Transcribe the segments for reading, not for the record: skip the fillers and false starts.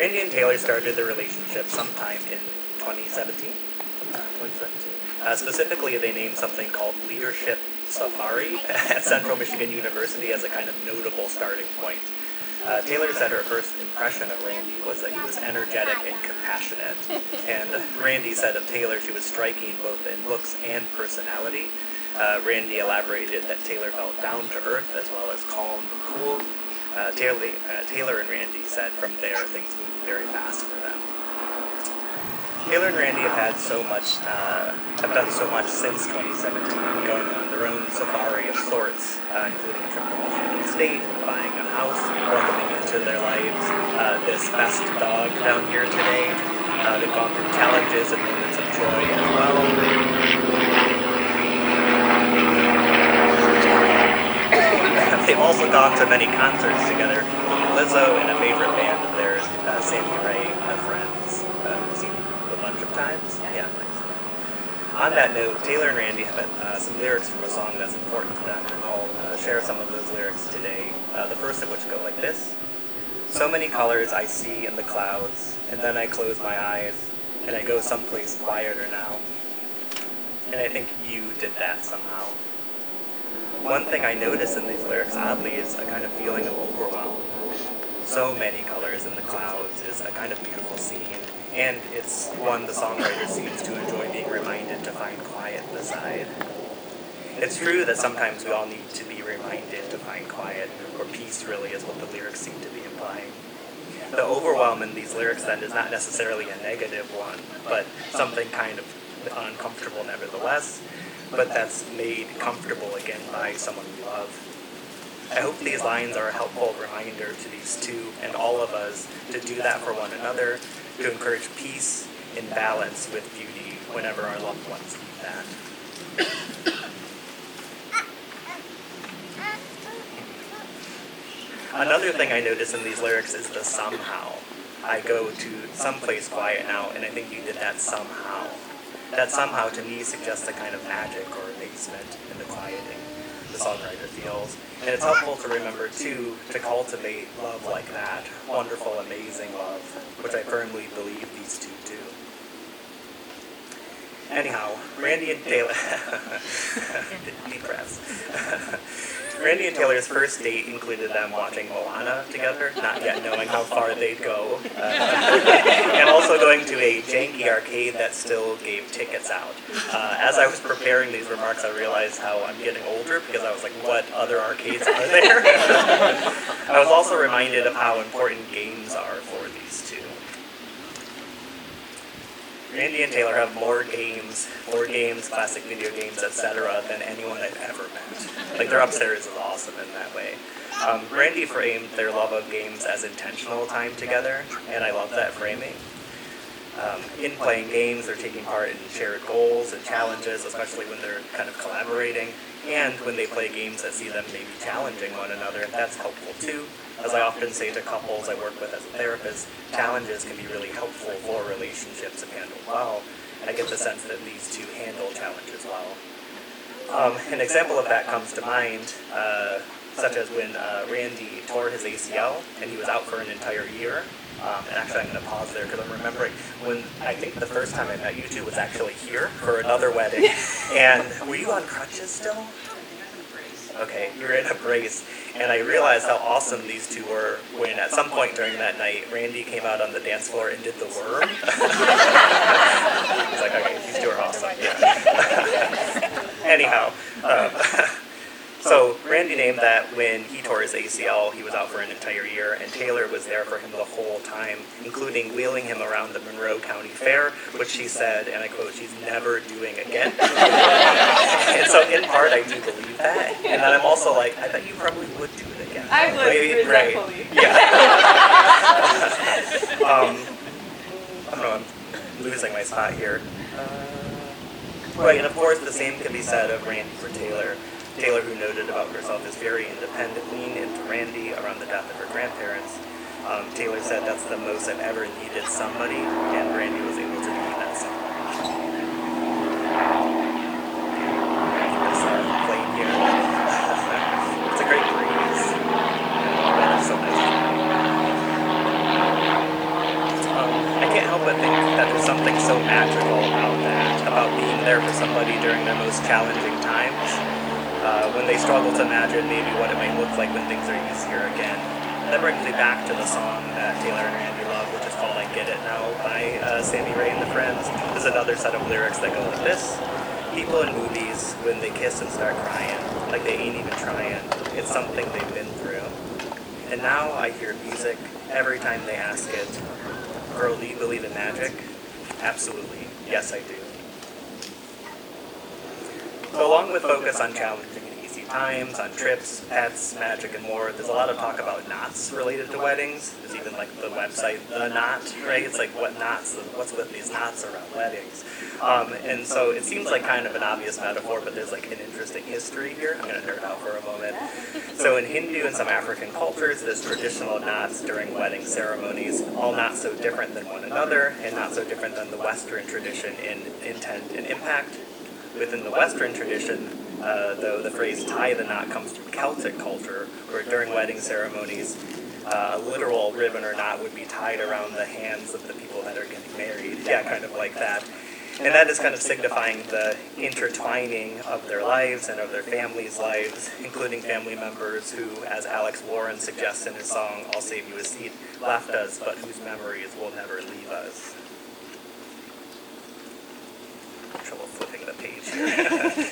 Randy and Taylor started their relationship sometime in 2017. Specifically, they named something called Leadership Safari at Central Michigan University as a kind of notable starting point. Taylor said her first impression of Randy was that he was energetic and compassionate. And Randy said of Taylor she was striking both in looks and personality. Randy elaborated that Taylor felt down to earth as well as calm and cool. Taylor and Randy said from there things moved very fast for them. Taylor and Randy have done so much since 2017, going on their own safari of sorts, including a trip to Washington State, buying a house, welcoming into their lives this best dog down here today. They've gone through challenges and moments of joy as well. They've also gone to many concerts together, including Lizzo and a favorite band of theirs, Sammy Ray, Friends. Seen a bunch of times. Yeah, nice. On that note, Taylor and Randy have some lyrics from a song that's important to them, and I'll share some of those lyrics today. The first of which go like this. So many colors I see in the clouds, and then I close my eyes, and I go someplace quieter now. And I think you did that somehow. One thing I notice in these lyrics, oddly, is a kind of feeling of overwhelm. So many colors in the clouds is a kind of beautiful scene, and it's one the songwriter seems to enjoy being reminded to find quiet beside. It's true that sometimes we all need to be reminded to find quiet, or peace really is what the lyrics seem to be implying. The overwhelm in these lyrics then is not necessarily a negative one, but something kind of uncomfortable nevertheless, but that's made comfortable again by someone we love. I hope these lines are a helpful reminder to these two and all of us to do that for one another, to encourage peace and balance with beauty whenever our loved ones need that. Another thing I notice in these lyrics is the somehow. I go to someplace quiet now, and I think you did that somehow. That somehow to me suggests a kind of magic or amazement in the quieting the songwriter feels. And it's helpful to remember, too, to cultivate love like that, wonderful, amazing love, which I firmly believe these two do. Anyhow, Randy and Taylor... Deep breaths. Randy and Taylor's first date included them watching Moana together, not yet knowing how far they'd go, and also going to a janky arcade that still gave tickets out. As I was preparing these remarks, I realized how I'm getting older, because I was like, what other arcades are there? I was also reminded of how important games are for these two. Randy and Taylor have more games, board games, classic video games, etc. than anyone I've ever met. Like, their upstairs is awesome in that way. Randy framed their love of games as intentional time together, and I love that framing. In playing games, they're taking part in shared goals and challenges, especially when they're kind of collaborating, and when they play games that see them maybe challenging one another, that's helpful too. As I often say to couples I work with as a therapist, challenges can be really helpful for relationships if handled well. I get the sense that these two handle challenges well. An example of that comes to mind, such as when Randy tore his ACL and he was out for an entire year. And actually I'm going to pause there because I'm remembering when I think the first time I met you two was actually here for another wedding. And were you on crutches still? Okay, you were in a brace. And I realized how awesome these two were when at some point during that night, Randy came out on the dance floor and did the worm. It's like, okay, these two are awesome. Yeah. Anyhow, so Randy named that when he tore his ACL, he was out for an entire year, and Taylor was there for him the whole time, including wheeling him around the Monroe County Fair, which she said, and I quote, she's never doing again. And so in part, I do believe that, and then I'm also like, I bet you probably would do it again. I would, respectfully. Yeah. I don't know, I'm losing my spot here. Right, and of course the same can be said of Randy for Taylor. Taylor, who noted about herself as very independent, leaned into Randy around the death of her grandparents. Taylor said, that's the most I've ever needed somebody, and Randy was able to be that somebody. This plane here. It's a great breeze. The weather's so nice. times, when they struggle to imagine maybe what it might look like when things are easier again. That brings me back to the song that Taylor and Randy love, which is called I Get It Now by Sammy Ray and the Friends. There's another set of lyrics that go like this. People in movies, when they kiss and start crying, like they ain't even trying, it's something they've been through. And now I hear music every time they ask it, girl, do you believe in magic? Absolutely, yes I do. So along with focus on challenging and easy times, on trips, pets, magic, and more, there's a lot of talk about knots related to weddings. There's even like the website, The Knot, right? It's like, what knots, what's with these knots around weddings? And so it seems like kind of an obvious metaphor, but there's like an interesting history here. I'm going to nerd out for a moment. So in Hindu and some African cultures, there's traditional knots during wedding ceremonies, all not so different than one another, and not so different than the Western tradition in intent and impact. Within the Western tradition, though, the phrase tie the knot comes from Celtic culture, where during wedding ceremonies, a literal ribbon or knot would be tied around the hands of the people that are getting married. Yeah, kind of like that. And that is kind of signifying the intertwining of their lives and of their families' lives, including family members who, as Alex Warren suggests in his song, I'll Save You a Seat, left us, but whose memories will never leave us. Trouble flipping the page here.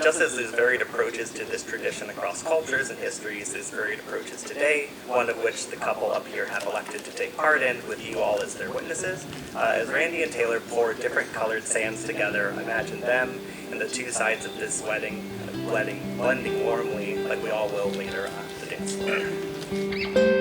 Just as there's varied approaches to this tradition across cultures and histories, there's varied approaches today, one of which the couple up here have elected to take part in, with you all as their witnesses. As Randy and Taylor pour different colored sands together, imagine them and the two sides of this wedding blending warmly, like we all will later on the dance floor.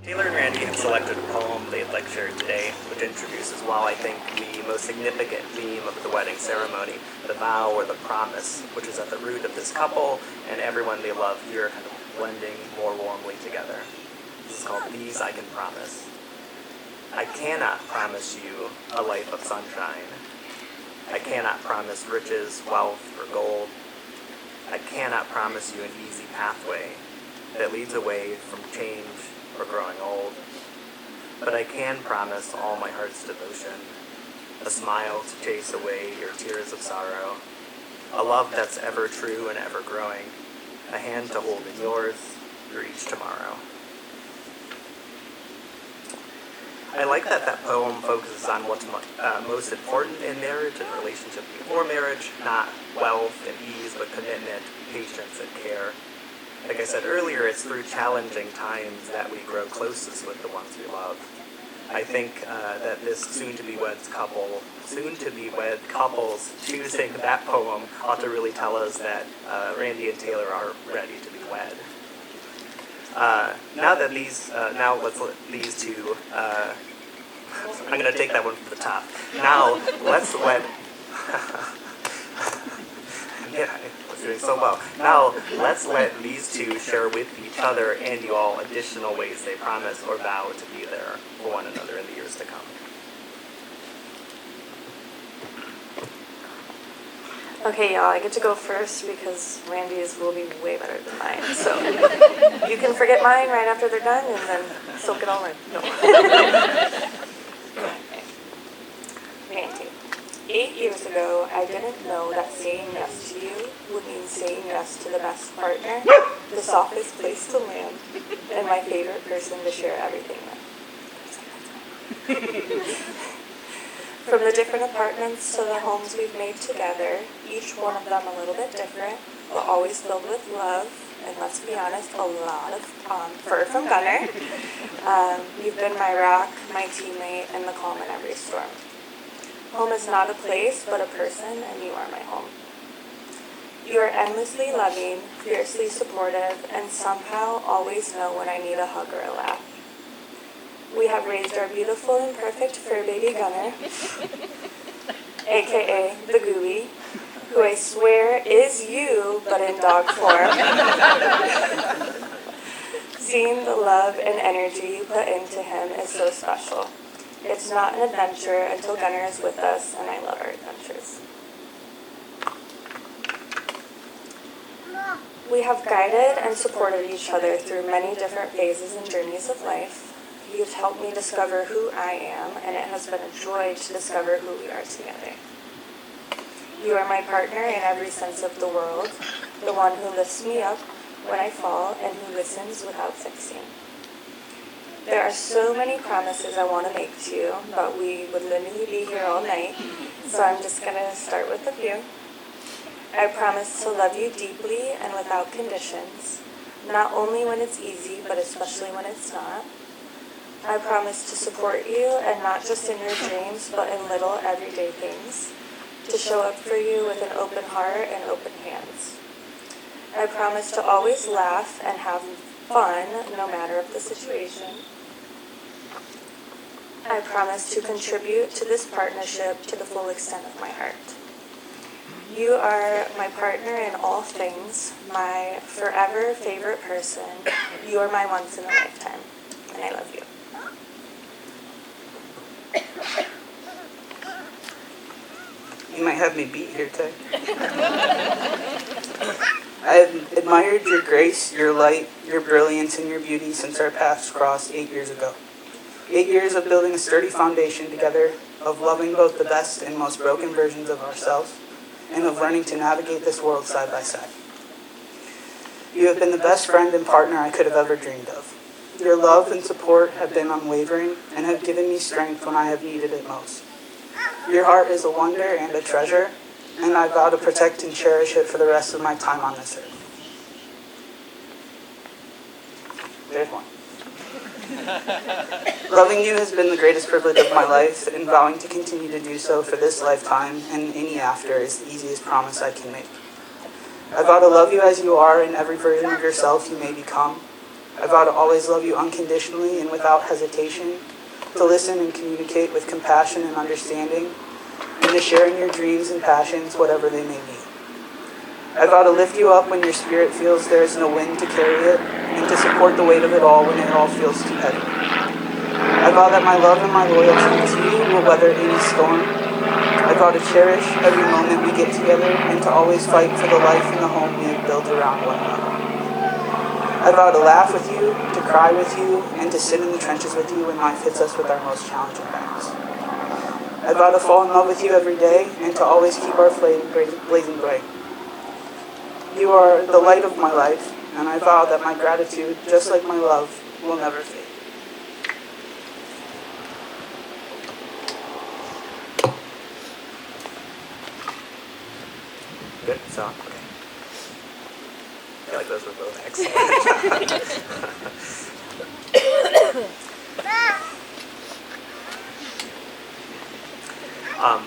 Taylor and Randy have selected a poem they'd like shared today, which introduces, well, I think, the most significant theme of the wedding ceremony, the vow or the promise, which is at the root of this couple and everyone they love here kind of blending more warmly together. This is called These I Can Promise. I cannot promise you a life of sunshine. I cannot promise riches, wealth, or gold. I cannot promise you an easy pathway that leads away from change or growing old. But I can promise all my heart's devotion, a smile to chase away your tears of sorrow, a love that's ever true and ever growing, a hand to hold in yours through each tomorrow. I like that poem focuses on what's most important in marriage and relationship before marriage, not wealth and ease, but commitment, patience, and care. Like I said earlier, it's through challenging times that we grow closest with the ones we love. I think that this soon-to-be-wed couples choosing that poem ought to really tell us that Randy and Taylor are ready to be wed. Now let's let these two. I'm going to take that one from the top. Now let's let. Yeah, I was doing so well. Now let's let these two share with each other and you all additional ways they promise or vow to be there for one another in the years to come. Okay, y'all, I get to go first because Randy's will be way better than mine. So you can forget mine right after they're done and then soak it all in. No. Randy, 8 years ago, I didn't know that saying yes to you would mean saying yes to the best partner the softest place to land, and my favorite person to share everything with. From the different apartments to the homes we've made together, each one of them a little bit different, but always filled with love, and let's be honest, a lot of fur from Gunner. You've been my rock, my teammate, and the calm in every storm. Home is not a place, but a person, and you are my home. You are endlessly loving, fiercely supportive, and somehow always know when I need a hug or a laugh. We have raised our beautiful and perfect fur baby Gunner, aka the Gooey, who I swear is you, but in dog form. Seeing the love and energy you put into him is so special. It's not an adventure until Gunner is with us, and I love our adventures. We have guided and supported each other through many different phases and journeys of life. You've helped me discover who I am, and it has been a joy to discover who we are together. You are my partner in every sense of the world, the one who lifts me up when I fall and who listens without fixing. There are so many promises I want to make to you, but we would literally be here all night, so I'm just going to start with a few. I promise to love you deeply and without conditions, not only when it's easy, but especially when it's not. I promise to support you, and not just in your dreams, but in little everyday things, to show up for you with an open heart and open hands. I promise to always laugh and have fun, no matter of the situation. I promise to contribute to this partnership to the full extent of my heart. You are my partner in all things, my forever favorite person. You are my once in a lifetime, and I love you. You might have me beat here, Tay. I have admired your grace, your light, your brilliance, and your beauty since our paths crossed 8 years ago. 8 years of building a sturdy foundation together, of loving both the best and most broken versions of ourselves, and of learning to navigate this world side by side. You have been the best friend and partner I could have ever dreamed of. Your love and support have been unwavering and have given me strength when I have needed it most. Your heart is a wonder and a treasure, and I vow to protect and cherish it for the rest of my time on this earth. There's one. Loving you has been the greatest privilege of my life, and vowing to continue to do so for this lifetime and any after is the easiest promise I can make. I vow to love you as you are in every version of yourself you may become. I vow to always love you unconditionally and without hesitation, to listen and communicate with compassion and understanding, and to share in your dreams and passions, whatever they may be. I vow to lift you up when your spirit feels there is no wind to carry it, and to support the weight of it all when it all feels too heavy. I vow that my love and my loyalty to you will weather any storm. I vow to cherish every moment we get together, and to always fight for the life and the home we have built around one another. I vow to laugh with you, to cry with you, and to sit in the trenches with you when life hits us with our most challenging backs. I vow to fall in love with you every day, and to always keep our flame blazing bright. You are the light of my life, and I vow that my gratitude, just like my love, will never fade. Good song. Okay. I feel like those were both excellent.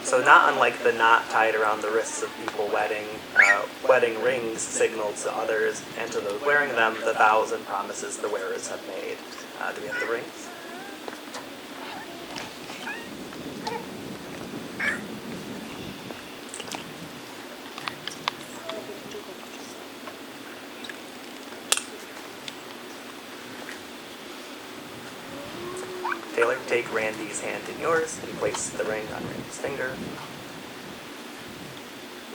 So not unlike the knot tied around the wrists of people wedding rings signal to others and to those wearing them the vows and promises the wearers have made. Do we have the rings? Taylor, take Randy's hand in yours and place the ring on Randy's finger.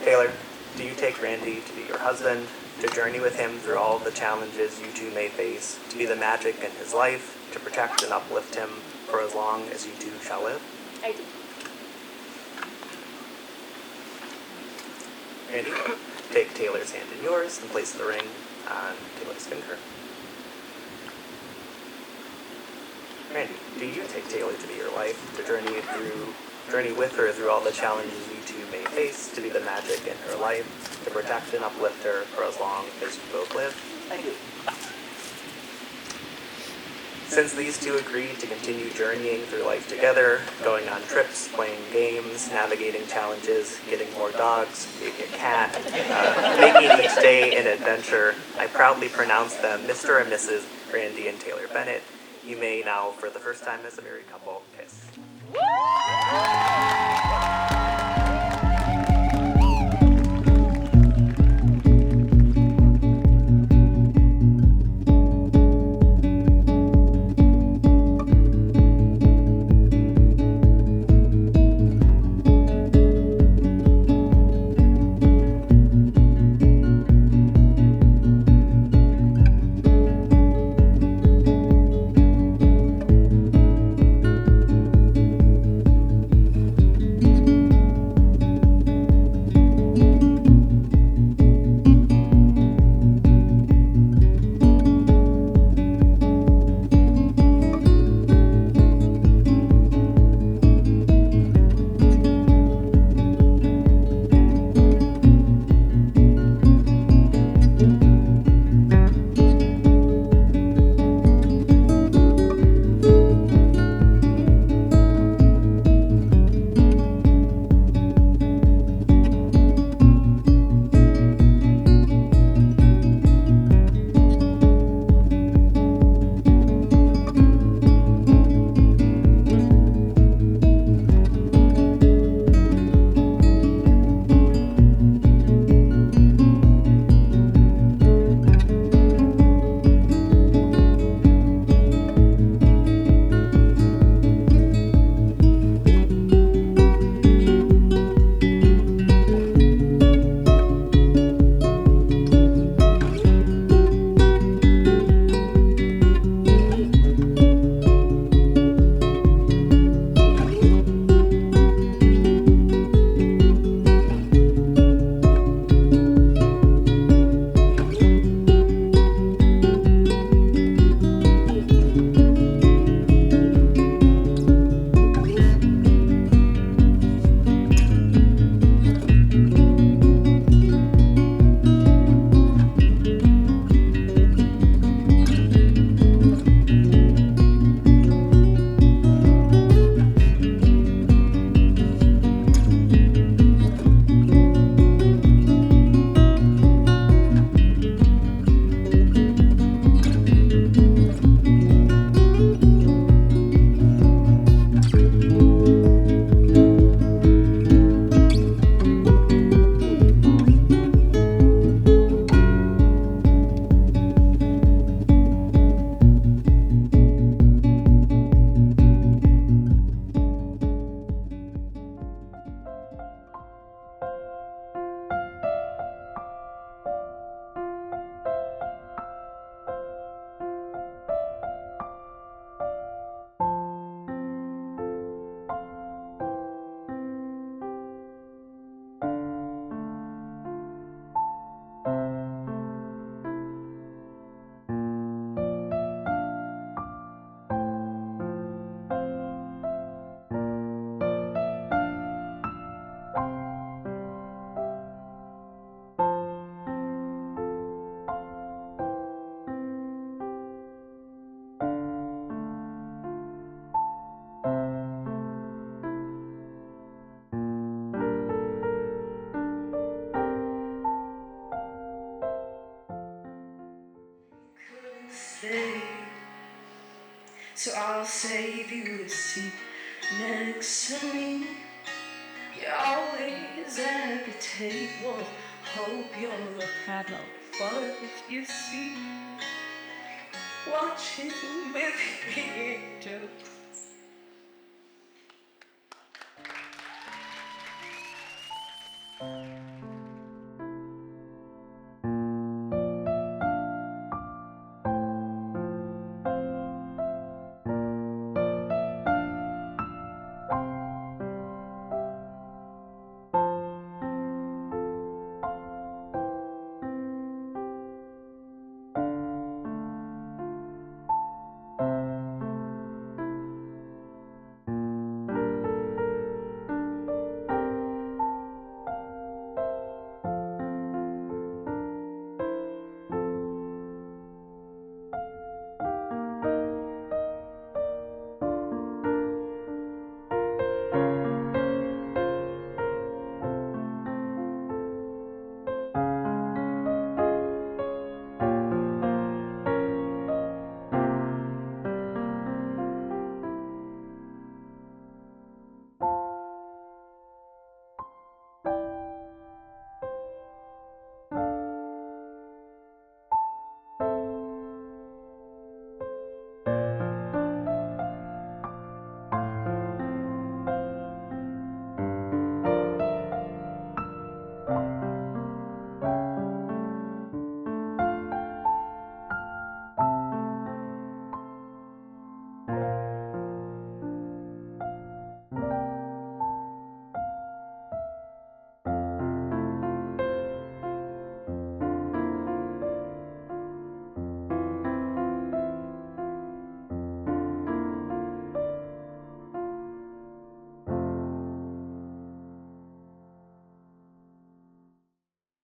Taylor, do you take Randy to be your husband, to journey with him through all the challenges you two may face, to be the magic in his life, to protect and uplift him for as long as you two shall live? I do. Randy, take Taylor's hand in yours and place the ring Taylor Skinker. Randy, do you take Taylor to be your wife, to journey with her through all the challenges you two may face, to be the magic in her life, to protect and uplift her for as long as you both live? I do. Since these two agreed to continue journeying through life together, going on trips, playing games, navigating challenges, getting more dogs, maybe a cat, making each day an adventure, I proudly pronounce them Mr. and Mrs. Randy and Taylor Bennett. You may now, for the first time as a married couple, kiss. So I'll save you a seat next to me. You're always at the table. Hope you're a problem for if you see. Watching with me,